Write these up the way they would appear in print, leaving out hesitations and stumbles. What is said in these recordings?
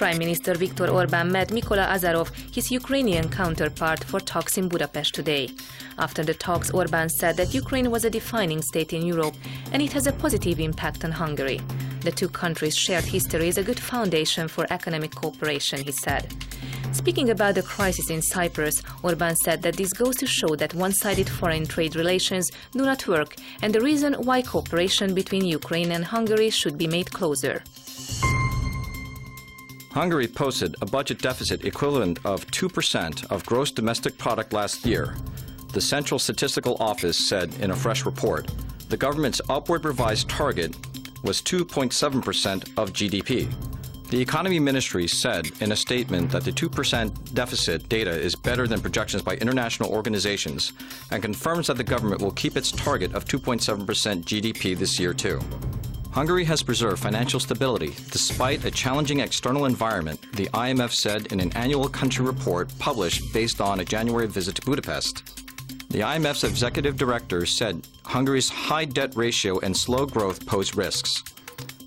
Prime Minister Viktor Orbán met Mikola Azarov, his Ukrainian counterpart, for talks in Budapest today. After the talks, Orbán said that Ukraine was a defining state in Europe and it has a positive impact on Hungary. The two countries' shared history is a good foundation for economic cooperation, he said. Speaking about the crisis in Cyprus, Orbán said that this goes to show that one-sided foreign trade relations do not work and the reason why cooperation between Ukraine and Hungary should be made closer. Hungary posted a budget deficit equivalent of 2% of gross domestic product last year. The Central Statistical Office said in a fresh report, the government's upward revised target was 2.7% of GDP. The Economy Ministry said in a statement that the 2% deficit data is better than projections by international organizations and confirms that the government will keep its target of 2.7% GDP this year too. Hungary has preserved financial stability despite a challenging external environment, the IMF said in an annual country report published based on a January visit to Budapest. The IMF's executive director said Hungary's high debt ratio and slow growth pose risks.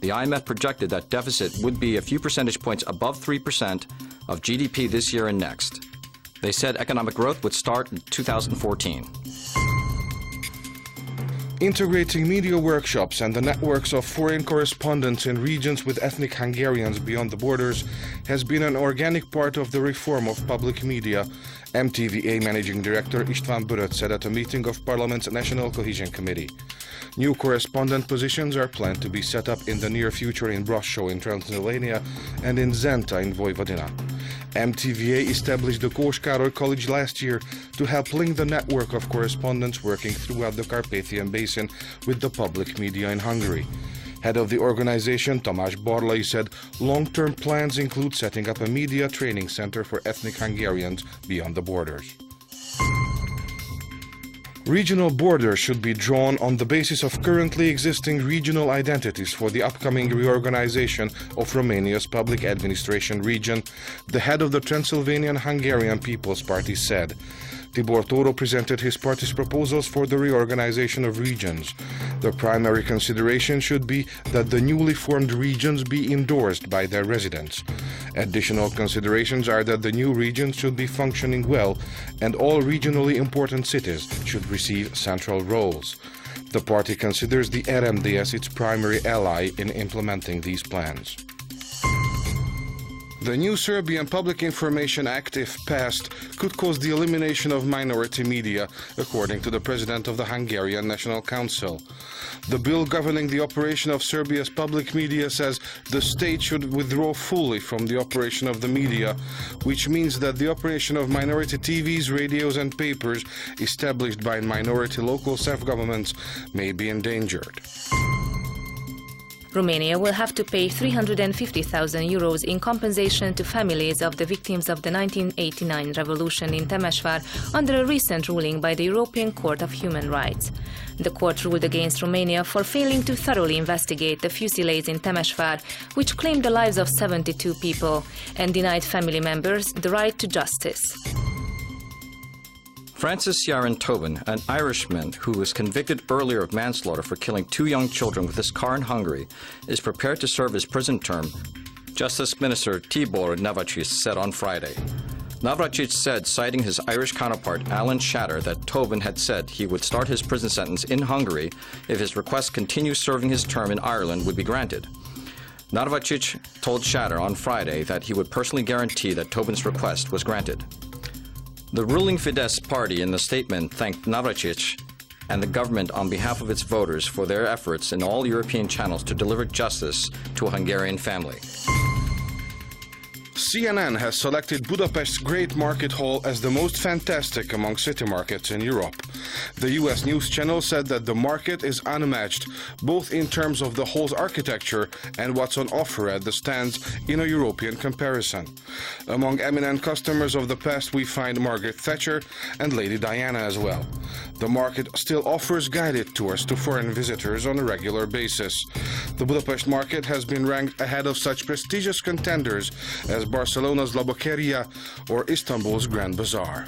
The IMF projected that deficit would be a few percentage points above 3% of GDP this year and next. They said economic growth would start in 2014. Integrating media workshops and the networks of foreign correspondents in regions with ethnic Hungarians beyond the borders has been an organic part of the reform of public media, MTVA Managing Director István Böröt said at a meeting of Parliament's National Cohesion Committee. New correspondent positions are planned to be set up in the near future in Brașov in Transylvania and in Zenta in Vojvodina. MTVA established the Kós Károly College last year to help link the network of correspondents working throughout the Carpathian Basin with the public media in Hungary. Head of the organization, Tamás Barlai, said long-term plans include setting up a media training center for ethnic Hungarians beyond the borders. Regional borders should be drawn on the basis of currently existing regional identities for the upcoming reorganization of Romania's public administration region, the head of the Transylvanian Hungarian People's Party said. Tibor Toro presented his party's proposals for the reorganization of regions. The primary consideration should be that the newly formed regions be endorsed by their residents. Additional considerations are that the new regions should be functioning well and all regionally important cities should receive central roles. The party considers the RMD as its primary ally in implementing these plans. The new Serbian Public Information Act, if passed, could cause the elimination of minority media, according to the president of the Hungarian National Council. The bill governing the operation of Serbia's public media says the state should withdraw fully from the operation of the media, which means that the operation of minority TVs, radios and papers established by minority local self-governments may be endangered. Romania will have to pay 350,000 euros in compensation to families of the victims of the 1989 revolution in Temesvári under a recent ruling by the European Court of Human Rights. The court ruled against Romania for failing to thoroughly investigate the fusillades in Temesvári, which claimed the lives of 72 people, and denied family members the right to justice. Francis Yaron Tobin, an Irishman who was convicted earlier of manslaughter for killing 2 young children with his car in Hungary, is prepared to serve his prison term, Justice Minister Tibor Navracsics said on Friday. Navracsics said, citing his Irish counterpart Alan Shatter, that Tobin had said he would start his prison sentence in Hungary if his request to continue serving his term in Ireland would be granted. Navracsics told Shatter on Friday that he would personally guarantee that Tobin's request was granted. The ruling Fidesz party in the statement thanked Navracsics and the government on behalf of its voters for their efforts in all European channels to deliver justice to a Hungarian family. CNN has selected Budapest's Great Market Hall as the most fantastic among city markets in Europe. The US news channel said that the market is unmatched, both in terms of the hall's architecture and what's on offer at the stands in a European comparison. Among eminent customers of the past we find Margaret Thatcher and Lady Diana as well. The market still offers guided tours to foreign visitors on a regular basis. The Budapest market has been ranked ahead of such prestigious contenders as Barcelona's La Boqueria or Istanbul's Grand Bazaar.